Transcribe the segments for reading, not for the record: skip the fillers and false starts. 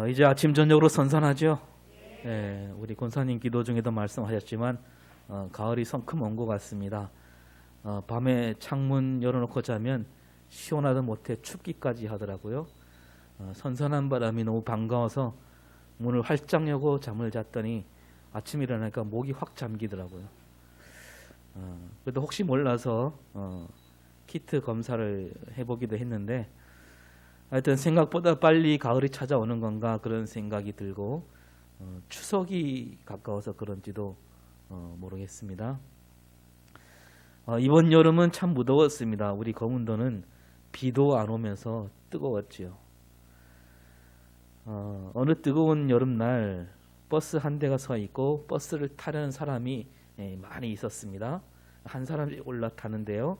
이제 아침 저녁으로 선선하죠. 우리 권사님 기도 중에도 말씀하셨지만 가을이 성큼 온 것 같습니다. 밤에 창문 열어놓고 자면 시원하다 못해 춥기까지 하더라고요. 선선한 바람이 너무 반가워서 문을 활짝 여고 잠을 잤더니 아침에 일어나니까 목이 확 잠기더라고요. 그래도 혹시 몰라서 키트 검사를 해보기도 했는데 하여튼 생각보다 빨리 가을이 찾아오는 건가 그런 생각이 들고 추석이 가까워서 그런지도 모르겠습니다. 이번 여름은 참 무더웠습니다. 우리 거문도는 비도 안 오면서 뜨거웠지요. 어느 뜨거운 여름날 버스 한 대가 서 있고 버스를 타려는 사람이 많이 있었습니다. 한 사람이 올라타는데요.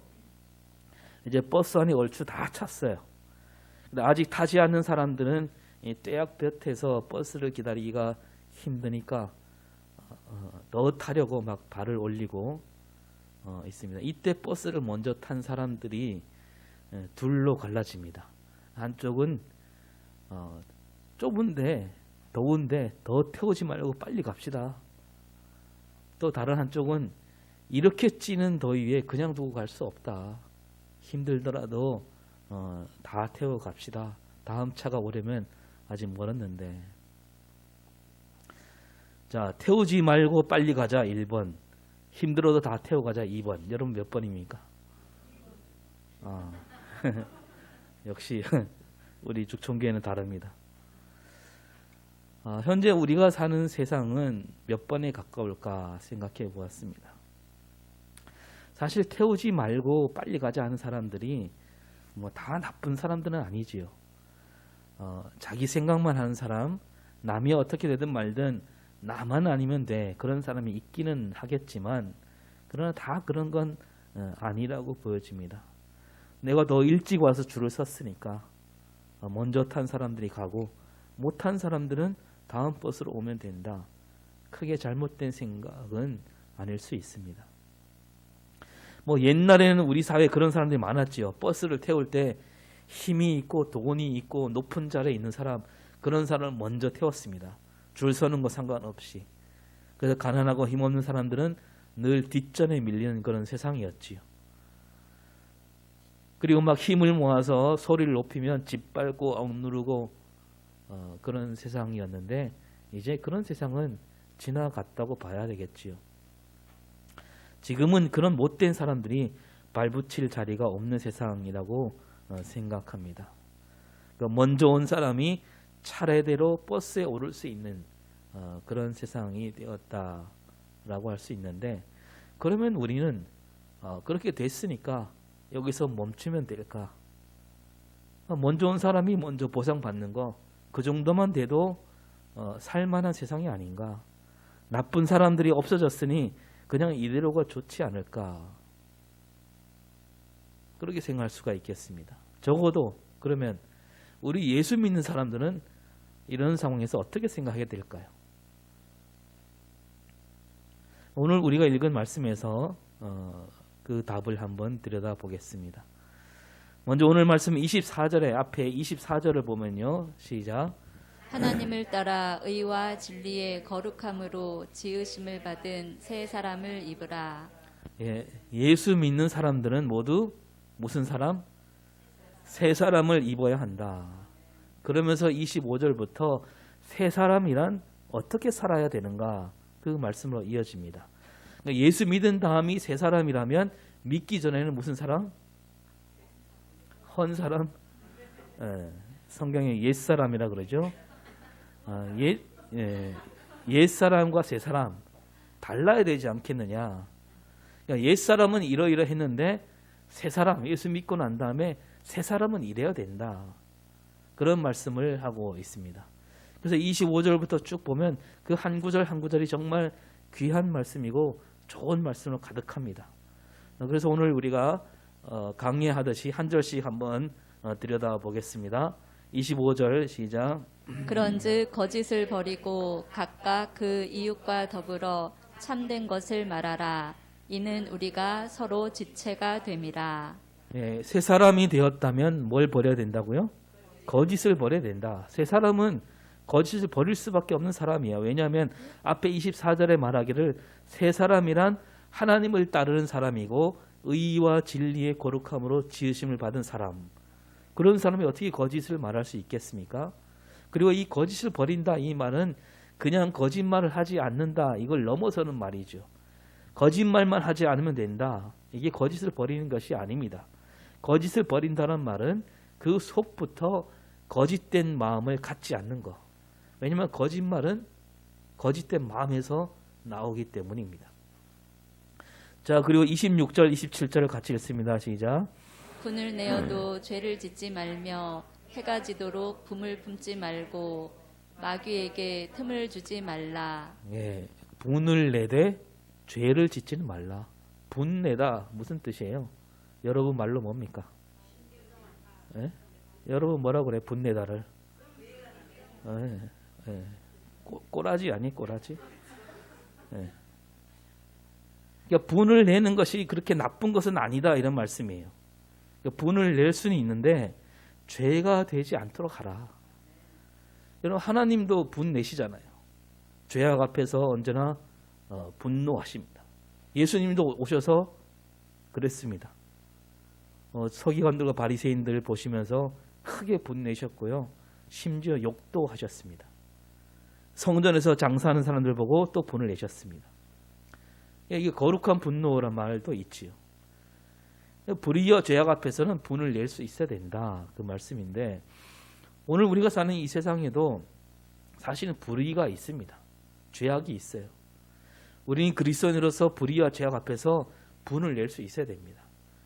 이제 버스 안이 얼추 다 찼어요. 근데 아직 타지 않는 사람들은 떼약볕에서 버스를 기다리기가 힘드니까 더 타려고 막 발을 올리고 있습니다. 이때 버스를 먼저 탄 사람들이 둘로 갈라집니다. 한쪽은 좁은데 더운데 더 태우지 말고 빨리 갑시다. 또 다른 한쪽은 이렇게 찌는 더위에 그냥 두고 갈 수 없다. 힘들더라도 다 태워 갑시다. 다음 차가 오려면 아직 멀었는데. 자, 태우지 말고 빨리 가자 1번. 힘들어도 다 태워 가자 2번. 여러분 몇 번입니까? 역시 우리 죽촌교회는 다릅니다. 현재 우리가 사는 세상은 몇 번에 가까울까 생각해 보았습니다. 사실 태우지 말고 빨리 가자 하는 사람들이 뭐 다 나쁜 사람들은 아니지요. 자기 생각만 하는 사람, 남이 어떻게 되든 말든 나만 아니면 돼. 그런 사람이 있기는 하겠지만 그러나 다 그런 건 아니라고 보여집니다. 내가 더 일찍 와서 줄을 섰으니까 먼저 탄 사람들이 가고 못 탄 사람들은 다음 버스로 오면 된다. 크게 잘못된 생각은 아닐 수 있습니다. 뭐 옛날에는 우리 사회에 그런 사람들이 많았지요. 버스를 태울 때 힘이 있고 돈이 있고 높은 자리에 있는 사람, 그런 사람을 먼저 태웠습니다. 줄 서는 거 상관없이. 그래서 가난하고 힘없는 사람들은 늘 뒷전에 밀리는 그런 세상이었지요. 그리고 막 힘을 모아서 소리를 높이면 짓밟고 억누르고 그런 세상이었는데 이제 그런 세상은 지나갔다고 봐야 되겠지요. 지금은 그런 못된 사람들이 발붙일 자리가 없는 세상이라고 생각합니다. 그러니까 먼저 온 사람이 차례대로 버스에 오를 수 있는 그런 세상이 되었다라고 할 수 있는데, 그러면 우리는 그렇게 됐으니까 여기서 멈추면 될까? 먼저 온 사람이 먼저 보상받는 거, 그 정도만 돼도 살만한 세상이 아닌가? 나쁜 사람들이 없어졌으니 그냥 이대로가 좋지 않을까? 그렇게 생각할 수가 있겠습니다. 적어도 그러면 우리 예수 믿는 사람들은 이런 상황에서 어떻게 생각하게 될까요? 오늘 우리가 읽은 말씀에서 그 답을 한번 들여다보겠습니다. 먼저 오늘 말씀 24절에 앞에 24절을 보면요. 시작. 하나님을 따라 의와 진리의 거룩함으로 지으심을 받은 새 사람을 입으라. 예수 믿는 사람들은 모두 무슨 사람? 새 사람을 입어야 한다. 그러면서 25절부터 새 사람이란 어떻게 살아야 되는가? 그 말씀으로 이어집니다. 그러니까 예수 믿은 다음이 새 사람이라면 믿기 전에는 무슨 사람? 헌 사람? 성경에 옛사람이라 그러죠. 옛사람과 새사람 달라야 되지 않겠느냐. 그러니까 옛사람은 이러이러했는데 새사람, 예수 믿고 난 다음에 새사람은 이래야 된다. 그런 말씀을 하고 있습니다. 그래서 25절부터 쭉 보면 그 한 구절 한 구절이 정말 귀한 말씀이고 좋은 말씀으로 가득합니다. 그래서 오늘 우리가 강의하듯이 한 절씩 한번 들여다보겠습니다. 25절 시작. 그런즉 거짓을 버리고 각각 그 이웃과 더불어 참된 것을 말하라. 이는 우리가 서로 지체가 됨이라. 새 사람이 되었다면 뭘 버려야 된다고요? 거짓을 버려야 된다. 새 사람은 거짓을 버릴 수밖에 없는 사람이에요. 왜냐하면 앞에 24절에 말하기를 새 사람이란 하나님을 따르는 사람이고 의와 진리의 거룩함으로 지으심을 받은 사람. 그런 사람이 어떻게 거짓을 말할 수 있겠습니까? 그리고 이 거짓을 버린다 이 말은 그냥 거짓말을 하지 않는다 이걸 넘어서는 말이죠. 거짓말만 하지 않으면 된다. 이게 거짓을 버리는 것이 아닙니다. 거짓을 버린다는 말은 그 속부터 거짓된 마음을 갖지 않는 것. 왜냐하면 거짓말은 거짓된 마음에서 나오기 때문입니다. 자, 그리고 26절, 27절을 같이 읽습니다. 시작. 분을 내어도 죄를 짓지 말며 해가 지도록 분을 품지 말고 마귀에게 틈을 주지 말라. 예, 분을 내되 죄를 짓지는 말라. 분 내다 무슨 뜻이에요? 여러분 말로 뭡니까? 예? 여러분 뭐라고 그래? 분 내다를. 예, 예. 꼬라지 아니 꼬라지? 예. 그러니까 분을 내는 것이 그렇게 나쁜 것은 아니다 이런 말씀이에요. 그러니까 분을 낼 수는 있는데 죄가 되지 않도록 하라. 여러분 하나님도 분 내시잖아요. 죄악 앞에서 언제나 분노하십니다. 예수님도 오셔서 그랬습니다. 서기관들과 바리새인들 보시면서 크게 분내셨고요. 심지어 욕도 하셨습니다. 성전에서 장사하는 사람들 보고 또 분을 내셨습니다. 이게 거룩한 분노란 말도 있지요. 불의와 죄악 앞에서는 분을 낼 수 있어야 된다. 그 말씀인데 오늘 우리가 사는 이 세상에도 사실은 불의가 있습니다. 죄악이 있어요. 우리는 그리스도인으로서 불의와 죄악 앞에서 분을 낼 수 있어야 됩니다.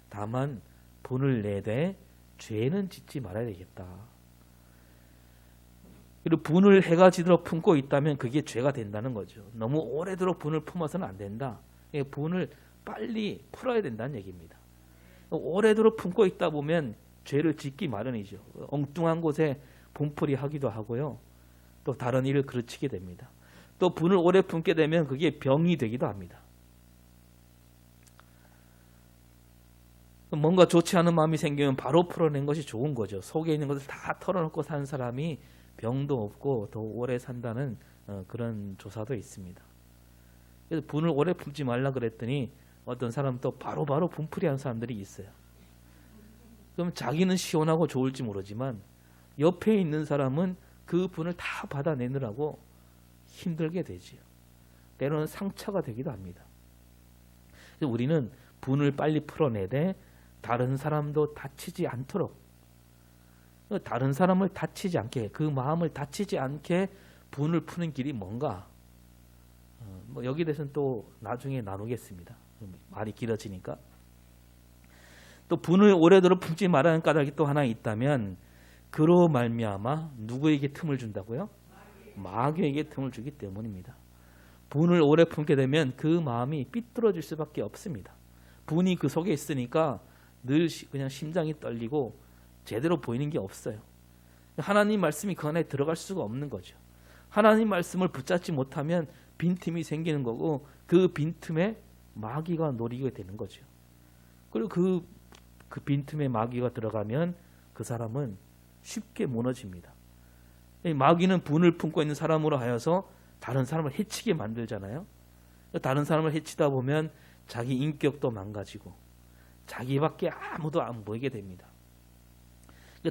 다만 분을 내되 죄는 짓지 말아야 되겠다. 그리고 분을 해가 지도록 품고 있다면 그게 죄가 된다는 거죠. 너무 오래도록 분을 품어서는 안 된다. 분을 빨리 풀어야 된다는 얘기입니다. 오래도록 품고 있다 보면 죄를 짓기 마련이죠. 엉뚱한 곳에 분풀이 하기도 하고요. 또 다른 일을 그르치게 됩니다. 또 분을 오래 품게 되면 그게 병이 되기도 합니다. 뭔가 좋지 않은 마음이 생기면 바로 풀어낸 것이 좋은 거죠. 속에 있는 것을 다 털어놓고 사는 사람이 병도 없고 더 오래 산다는 그런 조사도 있습니다. 그래서 분을 오래 품지 말라 그랬더니 어떤 사람은 또 바로바로 분풀이 하는 사람들이 있어요. 그럼 자기는 시원하고 좋을지 모르지만 옆에 있는 사람은 그 분을 다 받아내느라고 힘들게 되지요. 때로는 상처가 되기도 합니다. 그래서 우리는 분을 빨리 풀어내되 다른 사람도 다치지 않도록, 다른 사람을 다치지 않게, 그 마음을 다치지 않게 분을 푸는 길이 뭔가, 여기 대해서는 또 나중에 나누겠습니다. 말이 길어지니까. 또 분을 오래도록 품지 말라는 까닭이 또 하나 있다면 그로 말미암아 누구에게 틈을 준다고요? 마귀에게 틈을 주기 때문입니다. 분을 오래 품게 되면 그 마음이 삐뚤어질 수밖에 없습니다. 분이 그 속에 있으니까 늘 그냥 심장이 떨리고 제대로 보이는 게 없어요. 하나님 말씀이 그 안에 들어갈 수가 없는 거죠. 하나님 말씀을 붙잡지 못하면 빈틈이 생기는 거고 그 빈틈에 마귀가 노리게 되는 거죠. 그리고 그 빈틈에 마귀가 들어가면 그 사람은 쉽게 무너집니다. 마귀는 분을 품고 있는 사람으로 하여서 다른 사람을 해치게 만들잖아요. 다른 사람을 해치다 보면 자기 인격도 망가지고 자기밖에 아무도 안 보이게 됩니다.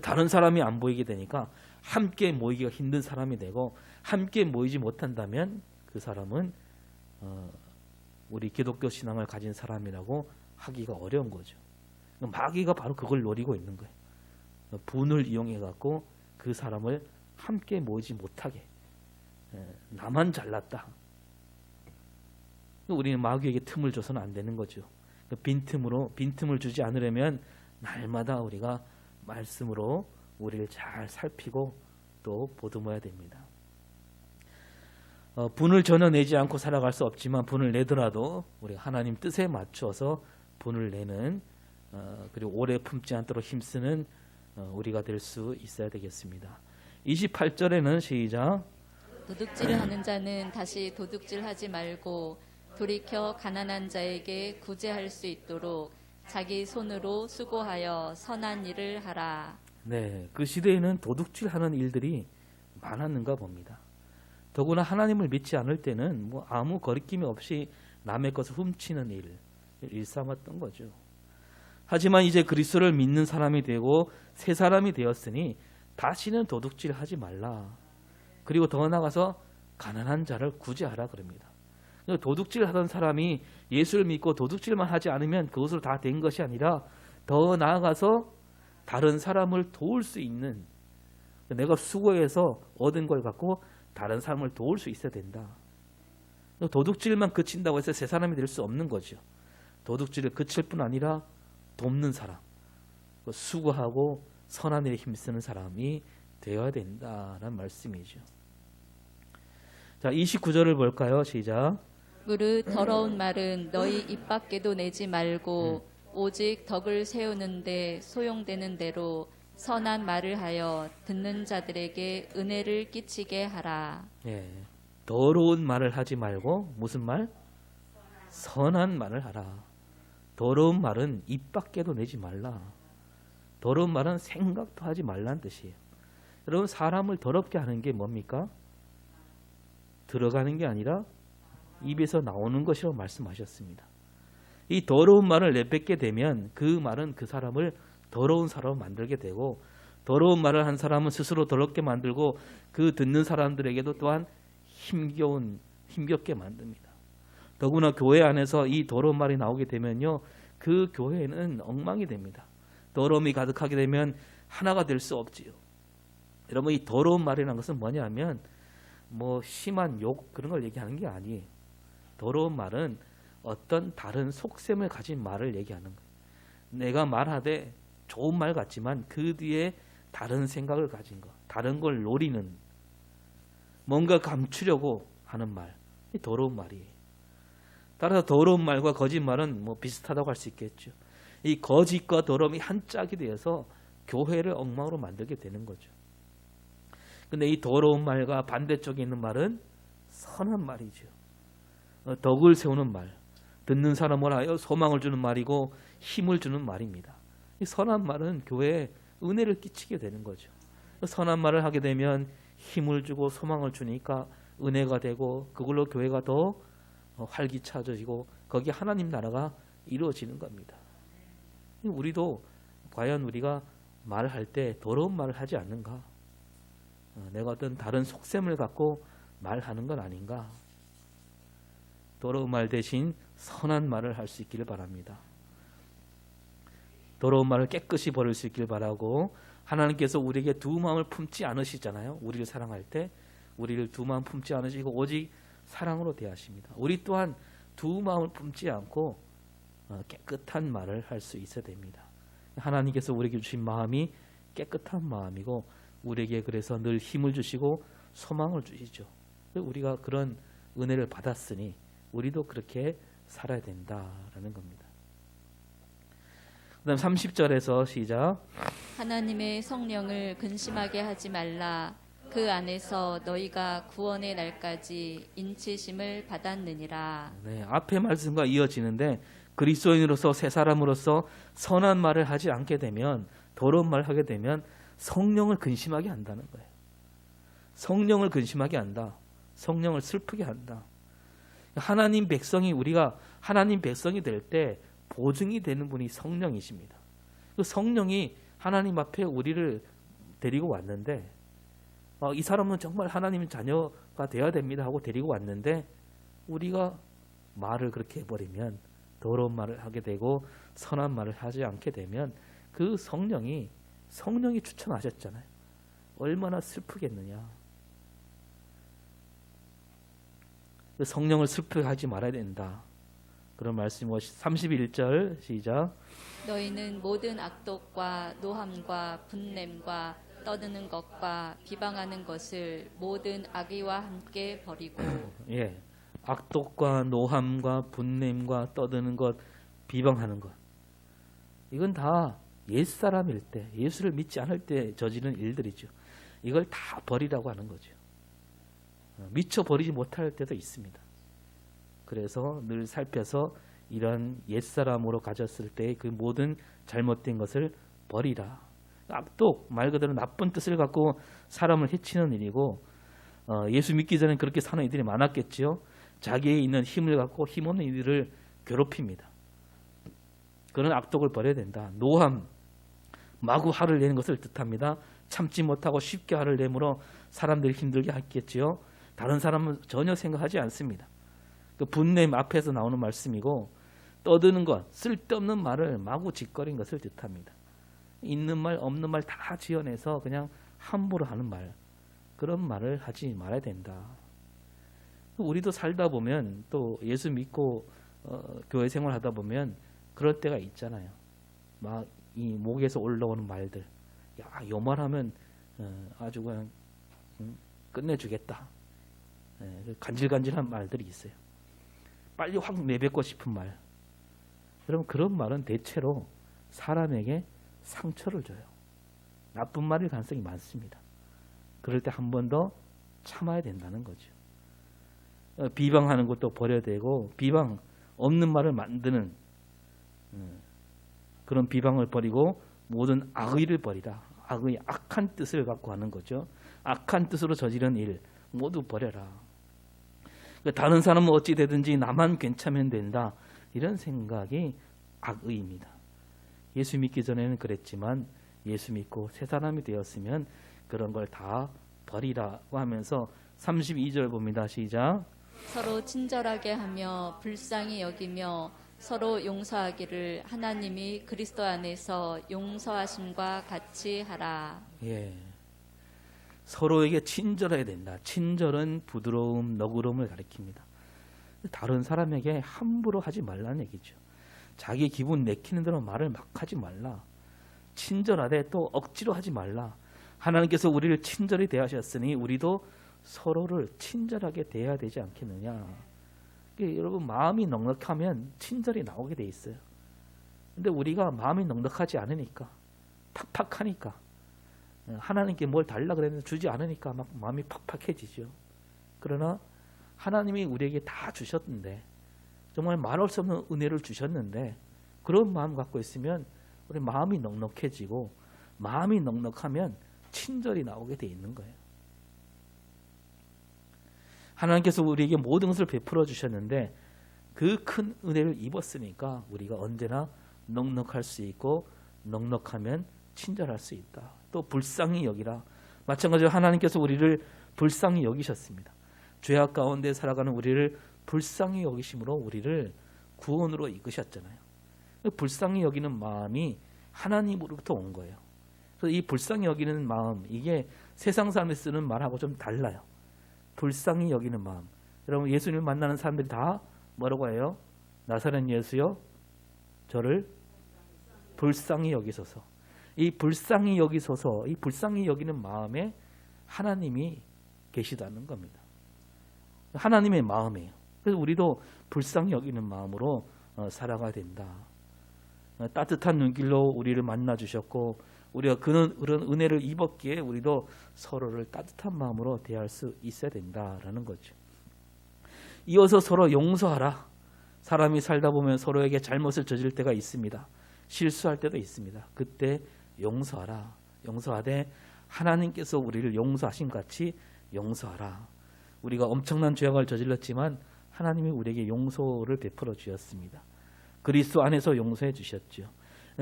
다른 사람이 안 보이게 되니까 함께 모이기가 힘든 사람이 되고 함께 모이지 못한다면 그 사람은 우리 기독교 신앙을 가진 사람이라고 하기가 어려운 거죠. 마귀가 바로 그걸 노리고 있는 거예요. 분을 이용해 갖고 그 사람을 함께 모이지 못하게, 나만 잘났다. 우리는 마귀에게 틈을 줘서는 안 되는 거죠. 빈틈을 주지 않으려면 날마다 우리가 말씀으로 우리를 잘 살피고 또 보듬어야 됩니다. 분을 전혀 내지 않고 살아갈 수 없지만 분을 내더라도 우리가 하나님 뜻에 맞춰서 분을 내는 그리고 오래 품지 않도록 힘쓰는 우리가 될 수 있어야 되겠습니다. 28절에는 시작. 도둑질을 하는 자는 다시 도둑질하지 말고 돌이켜 가난한 자에게 구제할 수 있도록 자기 손으로 수고하여 선한 일을 하라. 네, 그 시대에는 도둑질하는 일들이 많았는가 봅니다. 더구나 하나님을 믿지 않을 때는 뭐 아무 거리낌이 없이 남의 것을 훔치는 일삼았던 거죠. 하지만 이제 그리스도를 믿는 사람이 되고 새 사람이 되었으니 다시는 도둑질하지 말라. 그리고 더 나아가서 가난한 자를 구제하라 그럽니다. 도둑질하던 사람이 예수를 믿고 도둑질만 하지 않으면 그것으로 다 된 것이 아니라 더 나아가서 다른 사람을 도울 수 있는, 내가 수고해서 얻은 걸 갖고 다른 사람을 도울 수 있어야 된다. 도둑질만 그친다고 해서 새 사람이 될 수 없는 거죠. 도둑질을 그칠 뿐 아니라 돕는 사람, 수고하고 선한 일에 힘쓰는 사람이 되어야 된다는 말씀이죠. 자, 29절을 볼까요? 시작. 무릇 더러운 말은 너희 입 밖에도 내지 말고 오직 덕을 세우는데 소용되는 대로 선한 말을 하여 듣는 자들에게 은혜를 끼치게 하라. 예, 더러운 말을 하지 말고 무슨 말? 선한 말을 하라. 더러운 말은 입 밖에도 내지 말라. 더러운 말은 생각도 하지 말라는 뜻이에요. 여러분, 사람을 더럽게 하는 게 뭡니까? 들어가는 게 아니라 입에서 나오는 것이라고 말씀하셨습니다. 이 더러운 말을 내뱉게 되면 그 말은 그 사람을 더러운 사람으로 만들게 되고, 더러운 말을 한 사람은 스스로 더럽게 만들고 그 듣는 사람들에게도 또한 힘겹게 만듭니다. 더구나 교회 안에서 이 더러운 말이 나오게 되면요, 그 교회는 엉망이 됩니다. 더러움이 가득하게 되면 하나가 될 수 없지요. 여러분, 이 더러운 말이라는 것은 뭐냐면 뭐 심한 욕 그런 걸 얘기하는 게 아니에요. 더러운 말은 어떤 다른 속셈을 가진 말을 얘기하는 거예요. 내가 말하되 좋은 말 같지만 그 뒤에 다른 생각을 가진 것, 다른 걸 노리는, 뭔가 감추려고 하는 말, 이 더러운 말이에요. 따라서 더러운 말과 거짓말은 뭐 비슷하다고 할 수 있겠죠. 이 거짓과 더러움이 한 짝이 되어서 교회를 엉망으로 만들게 되는 거죠. 근데 이 더러운 말과 반대쪽에 있는 말은 선한 말이죠. 덕을 세우는 말, 듣는 사람을 하여 소망을 주는 말이고 힘을 주는 말입니다. 이 선한 말은 교회에 은혜를 끼치게 되는 거죠. 선한 말을 하게 되면 힘을 주고 소망을 주니까 은혜가 되고 그걸로 교회가 더 활기차져지고 거기에 하나님 나라가 이루어지는 겁니다. 우리도 과연 우리가 말을 할 때 더러운 말을 하지 않는가? 내가 어떤 다른 속셈을 갖고 말하는 건 아닌가? 더러운 말 대신 선한 말을 할 수 있기를 바랍니다. 더러운 말을 깨끗이 버릴 수 있기를 바라고, 하나님께서 우리에게 두 마음을 품지 않으시잖아요. 우리를 사랑할 때 우리를 두 마음 품지 않으시고 오직 사랑으로 대하십니다. 우리 또한 두 마음을 품지 않고 깨끗한 말을 할 수 있어야 됩니다. 하나님께서 우리에게 주신 마음이 깨끗한 마음이고 우리에게 그래서 늘 힘을 주시고 소망을 주시죠. 우리가 그런 은혜를 받았으니 우리도 그렇게 살아야 된다라는 겁니다. 그 다음 30절에서 시작. 하나님의 성령을 근심하게 하지 말라. 그 안에서 너희가 구원의 날까지 인치심을 받았느니라. 네, 앞의 말씀과 이어지는데 그리스도인으로서 새 사람으로서 선한 말을 하지 않게 되면, 더러운 말을 하게 되면 성령을 근심하게 한다는 거예요. 성령을 근심하게 한다. 성령을 슬프게 한다. 하나님 백성이, 우리가 하나님 백성이 될 때 보증이 되는 분이 성령이십니다. 그 성령이 하나님 앞에 우리를 데리고 왔는데 이 사람은 정말 하나님 자녀가 되어야 됩니다 하고 데리고 왔는데 우리가 말을 그렇게 해버리면, 더러운 말을 하게 되고 선한 말을 하지 않게 되면 그 성령이 추천하셨잖아요. 얼마나 슬프겠느냐. 그 성령을 슬프게 하지 말아야 된다. 그런 말씀이 31절 시작. 너희는 모든 악독과 노함과 분냄과 떠드는 것과 비방하는 것을 모든 악의와 함께 버리고. 예, 악독과 노함과 분냄과 떠드는 것, 비방하는 것, 이건 다 옛사람일 때, 예수를 믿지 않을 때 저지른 일들이죠. 이걸 다 버리라고 하는 거죠. 미처 버리지 못할 때도 있습니다. 그래서 늘 살펴서 이런 옛사람으로 가졌을 때 그 모든 잘못된 것을 버리라. 악독, 말 그대로 나쁜 뜻을 갖고 사람을 해치는 일이고, 예수 믿기 전에 그렇게 사는 이들이 많았겠지요. 자기에 있는 힘을 갖고 힘없는 이들을 괴롭힙니다. 그런 악독을 버려야 된다. 노함, 마구 화를 내는 것을 뜻합니다. 참지 못하고 쉽게 화를 내므로 사람들이 힘들게 하겠지요. 다른 사람은 전혀 생각하지 않습니다. 그 분냄 앞에서 나오는 말씀이고, 떠드는 것, 쓸데없는 말을 마구 짓거린 것을 뜻합니다. 있는 말 없는 말 다 지어내서 그냥 함부로 하는 말, 그런 말을 하지 말아야 된다. 우리도 살다 보면 또 예수 믿고 교회 생활하다 보면 그럴 때가 있잖아요. 막 이 목에서 올라오는 말들, 야, 요 말하면 아주 그냥 끝내주겠다. 간질간질한 말들이 있어요. 빨리 확 내뱉고 싶은 말. 여러분, 그런 말은 대체로 사람에게 상처를 줘요. 나쁜 말일 가능성이 많습니다. 그럴 때 한 번 더 참아야 된다는 거죠. 비방하는 것도 버려야 되고, 비방 없는 말을 만드는 그런 비방을 버리고 모든 악의를 버리라. 악의, 악한 뜻을 갖고 하는 거죠. 악한 뜻으로 저지른 일 모두 버려라. 다른 사람은 어찌 되든지 나만 괜찮으면 된다. 이런 생각이 악의입니다. 예수 믿기 전에는 그랬지만 예수 믿고 새 사람이 되었으면 그런 걸 다 버리라고 하면서 32절 봅니다. 시작. 서로 친절하게 하며 불쌍히 여기며 서로 용서하기를 하나님이 그리스도 안에서 용서하심과 같이 하라. 예. 서로에게 친절해야 된다. 친절은 부드러움, 너그러움을 가리킵니다. 다른 사람에게 함부로 하지 말라는 얘기죠. 자기 기분 내키는 대로 말을 막 하지 말라. 친절하되 또 억지로 하지 말라. 하나님께서 우리를 친절히 대하셨으니 우리도 서로를 친절하게 대해야 되지 않겠느냐. 여러분, 마음이 넉넉하면 친절이 나오게 돼 있어요. 근데 우리가 마음이 넉넉하지 않으니까, 팍팍하니까, 하나님께 뭘 달라 그랬는데 주지 않으니까 막 마음이 팍팍해지죠. 그러나 하나님이 우리에게 다 주셨는데, 정말 말할 수 없는 은혜를 주셨는데, 그런 마음 갖고 있으면 우리 마음이 넉넉해지고, 마음이 넉넉하면 친절이 나오게 돼 있는 거예요. 하나님께서 우리에게 모든 것을 베풀어 주셨는데 그 큰 은혜를 입었으니까 우리가 언제나 넉넉할 수 있고, 넉넉하면 친절할 수 있다. 또 불쌍히 여기라. 마찬가지로 하나님께서 우리를 불쌍히 여기셨습니다. 죄악 가운데 살아가는 우리를 불쌍히 여기심으로 우리를 구원으로 이끄셨잖아요. 불쌍히 여기는 마음이 하나님으로부터 온 거예요. 그래서 이 불쌍히 여기는 마음, 이게 세상 사람이 쓰는 말하고 좀 달라요. 불쌍히 여기는 마음. 여러분, 예수님을 만나는 사람들이 다 뭐라고 해요? 나사렛 예수여, 저를 불쌍히 여기소서. 이 불쌍히 여기소서, 이 불쌍히 여기는 마음에 하나님이 계시다는 겁니다. 하나님의 마음이에요. 그래서 우리도 불쌍히 여기는 마음으로 살아가야 된다. 따뜻한 눈길로 우리를 만나 주셨고, 우리가 그런 은혜를 입었기에 우리도 서로를 따뜻한 마음으로 대할 수 있어야 된다라는 거죠. 이어서 서로 용서하라. 사람이 살다 보면 서로에게 잘못을 저질 때가 있습니다. 실수할 때도 있습니다. 그때 용서하라. 용서하되 하나님께서 우리를 용서하신 같이 용서하라. 우리가 엄청난 죄악을 저질렀지만 하나님이 우리에게 용서를 베풀어 주셨습니다. 그리스도 안에서 용서해 주셨죠.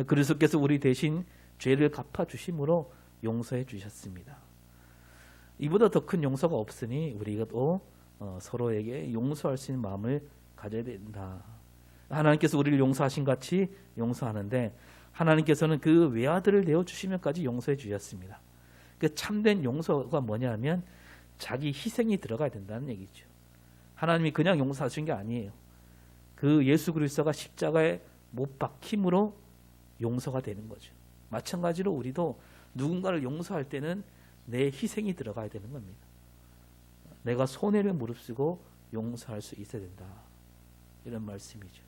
그리스도께서 우리 대신 죄를 갚아주심으로 용서해 주셨습니다. 이보다 더 큰 용서가 없으니 우리가 또 서로에게 용서할 수 있는 마음을 가져야 된다. 하나님께서 우리를 용서하신 같이 용서하는데 하나님께서는 그 외아들을 내어주시면까지 용서해 주셨습니다. 그 참된 용서가 뭐냐면 자기 희생이 들어가야 된다는 얘기죠. 하나님이 그냥 용서하신 게 아니에요. 그 예수 그리스도가 십자가에 못 박힘으로 용서가 되는 거죠. 마찬가지로 우리도 누군가를 용서할 때는 내 희생이 들어가야 되는 겁니다. 내가 손해를 무릅쓰고 용서할 수 있어야 된다. 이런 말씀이죠.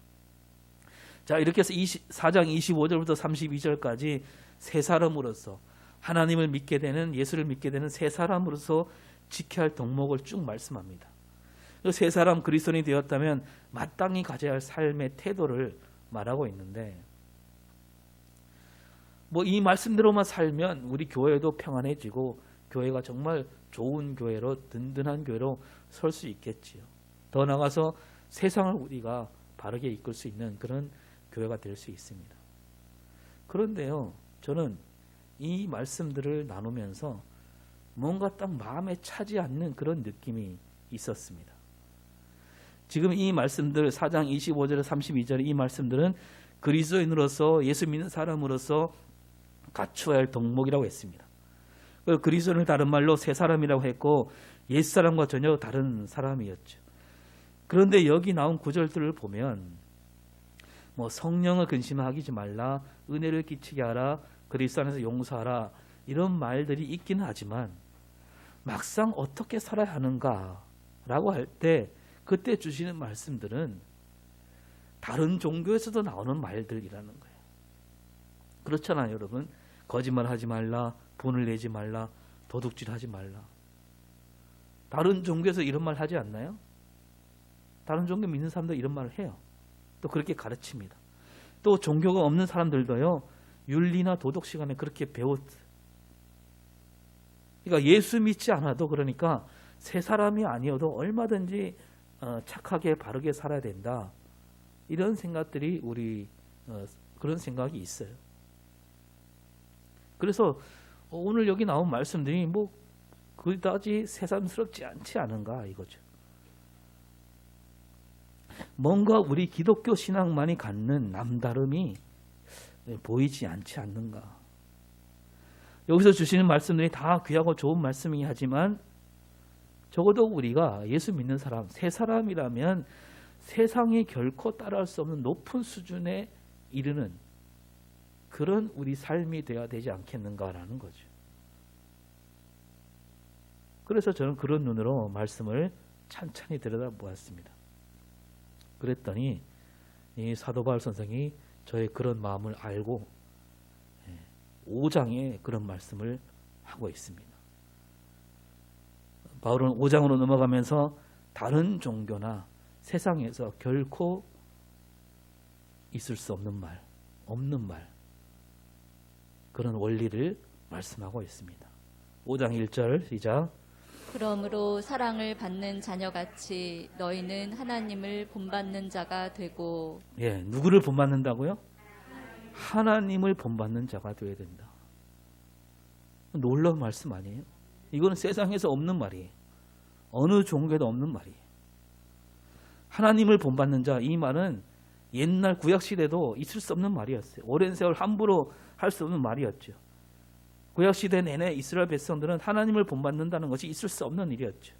자, 이렇게 해서 4장 25절부터 32절까지 새 사람으로서 하나님을 믿게 되는, 예수를 믿게 되는 새 사람으로서 지켜야 할 덕목을 쭉 말씀합니다. 새 사람 그리스도인이 되었다면 마땅히 가져야 할 삶의 태도를 말하고 있는데, 뭐 이 말씀대로만 살면 우리 교회도 평안해지고 교회가 정말 좋은 교회로 든든한 교회로 설 수 있겠지요. 더 나아가서 세상을 우리가 바르게 이끌 수 있는 그런 교회가 될 수 있습니다. 그런데요, 저는 이 말씀들을 나누면서 뭔가 딱 마음에 차지 않는 그런 느낌이 있었습니다. 지금 이 말씀들 4장 25절 32절 이 말씀들은 그리스도인으로서 예수 믿는 사람으로서 갖추어야 할 덕목이라고 했습니다. 그리스도인을 다른 말로 새 사람이라고 했고 옛사람과 전혀 다른 사람이었죠. 그런데 여기 나온 구절들을 보면 뭐 성령을 근심하지 말라, 은혜를 끼치게 하라, 그리스도 안에서 용서하라 이런 말들이 있기는 하지만 막상 어떻게 살아야 하는가라고 할 때 그때 주시는 말씀들은 다른 종교에서도 나오는 말들이라는 거예요. 그렇잖아요, 여러분. 거짓말하지 말라, 분을 내지 말라, 도둑질하지 말라. 다른 종교에서 이런 말 하지 않나요? 다른 종교 믿는 사람도 이런 말을 해요. 또 그렇게 가르칩니다. 또 종교가 없는 사람들도요, 윤리나 도덕 시간에 그렇게 배웠어요. 그러니까 예수 믿지 않아도 그러니까 새 사람이 아니어도 얼마든지 착하게 바르게 살아야 된다. 이런 생각들이 그런 생각이 있어요. 그래서 오늘 여기 나온 말씀들이 뭐 그다지 새삼스럽지 않지 않은가 이거죠. 뭔가 우리 기독교 신앙만이 갖는 남다름이 보이지 않지 않는가. 여기서 주시는 말씀들이 다 귀하고 좋은 말씀이긴 하지만 적어도 우리가 예수 믿는 사람, 새 사람이라면 세상이 결코 따라할 수 없는 높은 수준에 이르는 그런 우리 삶이 되어야 되지 않겠는가라는 거죠. 그래서 저는 그런 눈으로 말씀을 찬찬히 들여다보았습니다. 그랬더니 이 사도 바울 선생이 저의 그런 마음을 알고 5장에 그런 말씀을 하고 있습니다. 바울은 5장으로 넘어가면서 다른 종교나 세상에서 결코 있을 수 없는 말, 없는 말, 그런 원리를 말씀하고 있습니다. 5장 1절 시작. 그러므로 사랑을 받는 자녀같이 너희는 하나님을 본받는 자가 되고. 예, 누구를 본받는다고요? 하나님을 본받는 자가 되어야 된다. 놀라운 말씀 아니에요? 이거는 세상에서 없는 말이에요. 어느 종교에도 없는 말이에요. 하나님을 본받는 자, 이 말은 옛날 구약시대도 있을 수 없는 말이었어요. 오랜 세월 함부로 할 수 없는 말이었죠. 구약시대 내내 이스라엘 백성들은 하나님을 본받는다는 것이 있을 수 없는 일이었죠.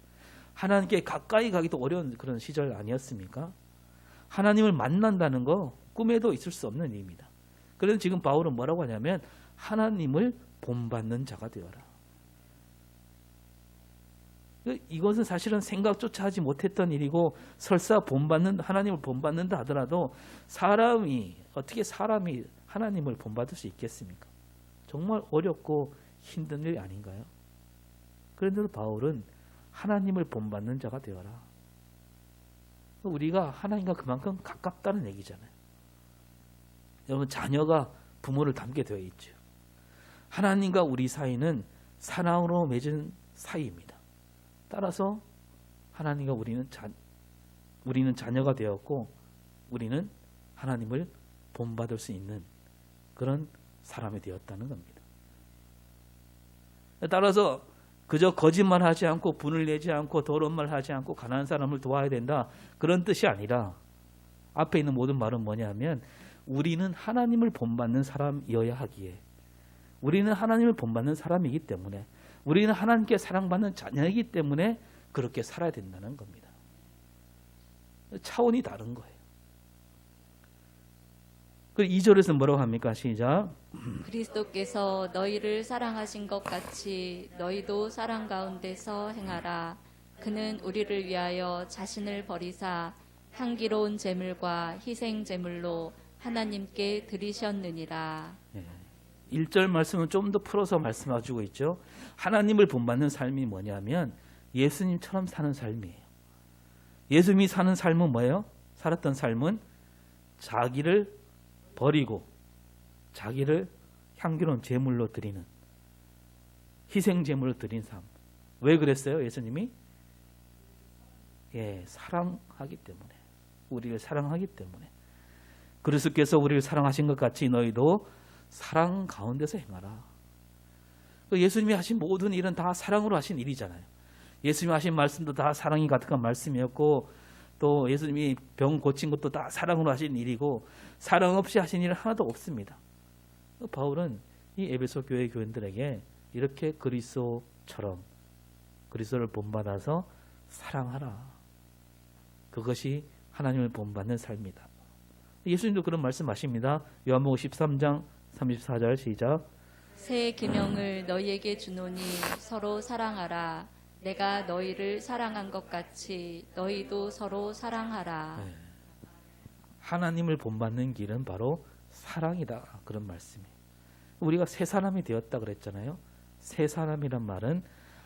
하나님께 가까이 가기도 어려운 그런 시절 아니었습니까? 하나님을 만난다는 거 꿈에도 있을 수 없는 일입니다. 그래서 지금 바울은 뭐라고 하냐면 하나님을 본받는 자가 되어라. 이것은 사실은 생각조차 하지 못했던 일이고 설사 하나님을 본받는다 하더라도 어떻게 사람이 하나님을 본받을 수 있겠습니까? 정말 어렵고 힘든 일 아닌가요? 그런데도 바울은 하나님을 본받는 자가 되어라. 우리가 하나님과 그만큼 가깝다는 얘기잖아요. 여러분, 자녀가 부모를 닮게 되어 있죠. 하나님과 우리 사이는 사랑으로 맺은 사이입니다. 따라서 하나님과 우리는 자녀가 되었고 우리는 하나님을 본받을 수 있는 그런 사람이 되었다는 겁니다. 따라서 그저 거짓말하지 않고 분을 내지 않고 더러운 말 하지 않고 가난한 사람을 도와야 된다, 그런 뜻이 아니라 앞에 있는 모든 말은 뭐냐면 우리는 하나님을 본받는 사람이어야 하기에, 우리는 하나님을 본받는 사람이기 때문에, 우리는 하나님께 사랑받는 자녀이기 때문에 그렇게 살아야 된다는 겁니다. 차원이 다른 거예요. 2절에서 뭐라고 합니까? 시작. 그리스도께서 너희를 사랑하신 것 같이 너희도 사랑 가운데서 행하라. 그는 우리를 위하여 자신을 버리사 향기로운 제물과 희생 제물로 하나님께 드리셨느니라. 1절 말씀은 좀 더 풀어서 말씀해주고 있죠. 하나님을 본받는 삶이 뭐냐면 예수님처럼 사는 삶이에요. 예수님이 사는 삶은 뭐예요? 살았던 삶은 자기를 버리고 자기를 향기로운 제물로 드리는, 희생 제물로 드린 삶. 왜 그랬어요? 예수님이 사랑하기 때문에, 우리를 사랑하기 때문에. 그리스도께서 우리를 사랑하신 것 같이 너희도 사랑 가운데서 행하라. 예수님이 하신 모든 일은 다 사랑으로 하신 일이잖아요. 예수님이 하신 말씀도 다 사랑이 가득한 말씀이었고, 또 예수님이 병 고친 것도 다 사랑으로 하신 일이고, 사랑 없이 하신 일은 하나도 없습니다. 바울은 이 에베소 교회 교인들에게 이렇게 그리스도처럼, 그리스도를 본받아서 사랑하라. 그것이 하나님을 본받는 삶이다. 예수님도 그런 말씀하십니다. 요한복음 13장 34절 시작. 새 계명을 너희에게 주노니 서로 사랑하라. 내가 너희를 사랑한 것 같이 너희도 서로 사랑하라. 하나님을 본받는 길은 바로 사랑이다. 그런 말씀이에요. 우리가 새 사람이 되었다 그랬잖아요. 새 사람이란 말은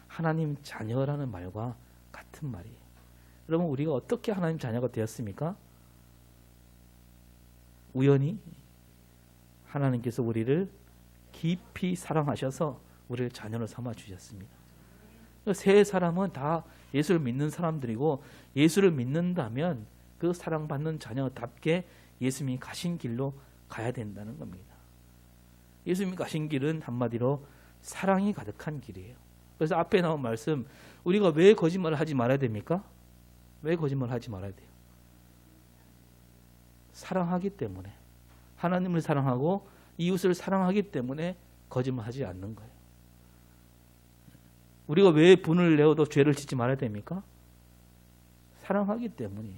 하나님 자녀라는 말과 같은 말이에요. 여러분, 우리가 어떻게 하나님 자녀가 되었습니까? 우연히 하나님께서 우리를 깊이 사랑하셔서 우리를 자녀로 삼아 주셨습니다. 새 사람은 다 예수를 믿는 사람들이고, 예수를 믿는다면 그 사랑받는 자녀답게 예수님이 가신 길로 가야 된다는 겁니다. 예수님이 가신 길은 한마디로 사랑이 가득한 길이에요. 그래서 앞에 나온 말씀, 우리가 왜 거짓말을 하지 말아야 됩니까? 왜 거짓말을 하지 말아야 돼요? 사랑하기 때문에, 하나님을 사랑하고 이웃을 사랑하기 때문에 거짓말하지 않는 거예요. 우리가 왜 분을 내어도 죄를 짓지 말아야 됩니까? 사랑하기 때문이에요.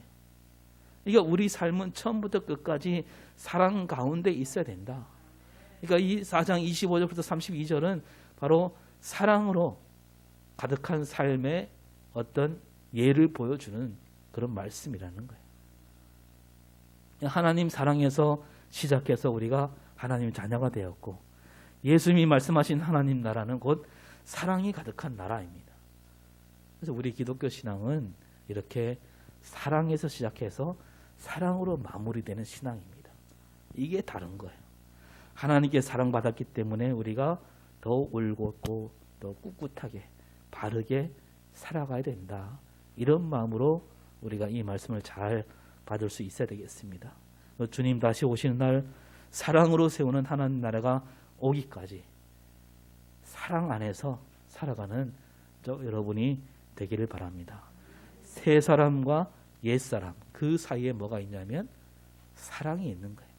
그러니까 우리 삶은 처음부터 끝까지 사랑 가운데 있어야 된다. 그러니까 이 4장 25절부터 32절은 바로 사랑으로 가득한 삶의 어떤 예를 보여주는 그런 말씀이라는 거예요. 하나님 사랑에서 시작해서 우리가 하나님 자녀가 되었고, 예수님이 말씀하신 하나님 나라는 곧 사랑이 가득한 나라입니다. 그래서 우리 기독교 신앙은 이렇게 사랑에서 시작해서 사랑으로 마무리되는 신앙입니다. 이게 다른 거예요. 하나님께 사랑받았기 때문에 우리가 더 올곧고 더 꿋꿋하게 바르게 살아가야 된다. 이런 마음으로 우리가 이 말씀을 잘 받을 수 있어야 되겠습니다. 주님 다시 오시는 날 사랑으로 세우는 하나님 나라가 오기까지 사랑 안에서 살아가는 여러분이 되기를 바랍니다. 새 사람과 옛 사람 그 사이에 뭐가 있냐면 사랑이 있는 거예요.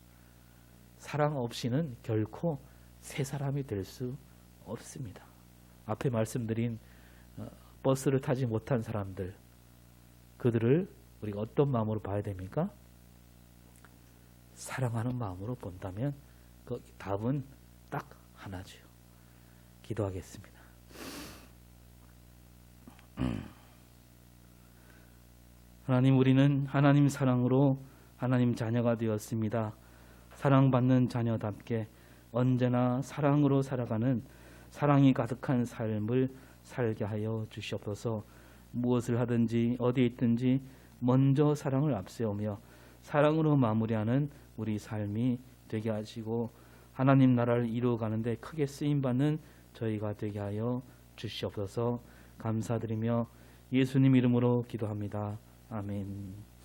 사랑 없이는 결코 새 사람이 될 수 없습니다. 앞에 말씀드린 버스를 타지 못한 사람들, 그들을 우리가 어떤 마음으로 봐야 됩니까? 사랑하는 마음으로 본다면 그 답은 딱 하나죠. 기도하겠습니다. 하나님, 우리는 하나님 사랑으로 하나님 자녀가 되었습니다. 사랑받는 자녀답게 언제나 사랑으로 살아가는 사랑이 가득한 삶을 살게 하여 주시옵소서. 무엇을 하든지 어디에 있든지 먼저 사랑을 앞세우며 사랑으로 마무리하는 우리 삶이 되게 하시고 하나님 나라를 이루어가는 데 크게 쓰임받는 저희가 되게 하여 주시옵소서. 감사드리며 예수님 이름으로 기도합니다. 아멘.